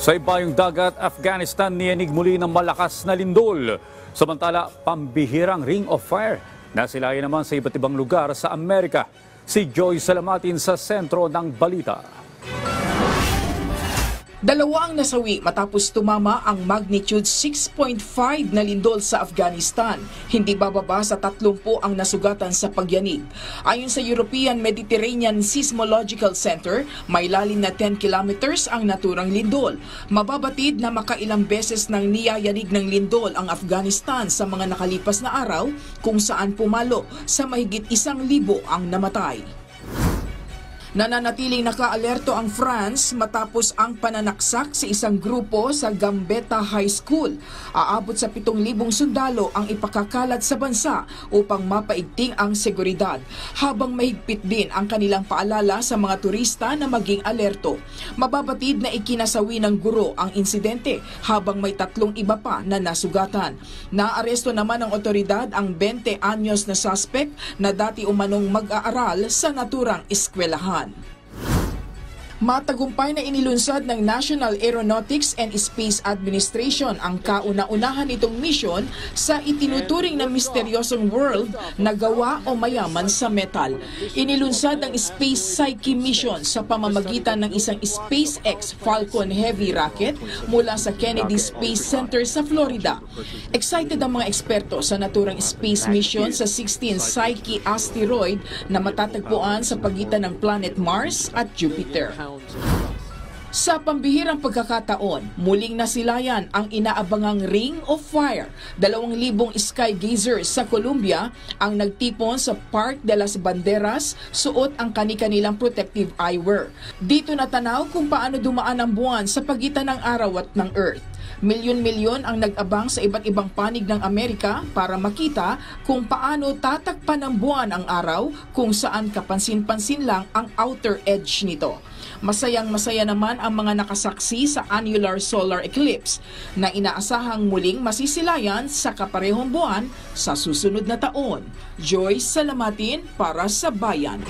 Sa ibayong dagat, Afghanistan niyanig muli ng malakas na lindol. Samantala, pambihirang Ring of Fire nasilayan naman sa iba't ibang lugar sa Amerika. Si Joy Salamatin sa sentro ng balita. Dalawa ang nasawi matapos tumama ang magnitude 6.5 na lindol sa Afghanistan. Hindi bababa sa 30 ang nasugatan sa pagyanig. Ayon sa European Mediterranean Seismological Center, may lalim na 10 kilometers ang naturang lindol. Mababatid na makailang beses nang niyayanig ng lindol ang Afghanistan sa mga nakalipas na araw, kung saan pumalo sa mahigit 1,000 ang namatay. Nananatiling nakaalerto ang France matapos ang pananaksak sa isang grupo sa Gambetta High School. Aabot sa 7,000 sundalo ang ipakakalat sa bansa upang mapaigting ang seguridad, habang mahigpit din ang kanilang paalala sa mga turista na maging alerto. Mababatid na ikinasawi ng guro ang insidente habang may 3 iba pa na nasugatan. Naaresto naman ng otoridad ang 20 anyos na suspect na dati umanong mag-aaral sa naturang eskwelahan. Matagumpay na inilunsad ng National Aeronautics and Space Administration ang kauna-unahan nitong misyon sa itinuturing na misteryosong world na gawa o mayaman sa metal. Inilunsad ang Space Psyche mission sa pamamagitan ng isang SpaceX Falcon Heavy rocket mula sa Kennedy Space Center sa Florida. Excited ang mga eksperto sa naturang space mission sa 16 Psyche asteroid na matatagpuan sa pagitan ng planet Mars at Jupiter. Sa pambihirang pagkakataon, muling nasilayan ang inaabangang Ring of Fire. 2,000 sky gazers sa Colombia ang nagtipon sa Park de las Banderas, suot ang kani-kanilang protective eyewear. Dito natanaw kung paano dumaan ang buwan sa pagitan ng araw at ng Earth. Milyon-milyon ang nag-abang sa iba't ibang panig ng Amerika para makita kung paano tatakpan ng buwan ang araw, kung saan kapansin-pansin lang ang outer edge nito. Masayang-masaya naman ang mga nakasaksi sa annular solar eclipse na inaasahang muling masisilayan sa kaparehong buwan sa susunod na taon. Joy Salamatin para sa Bayan.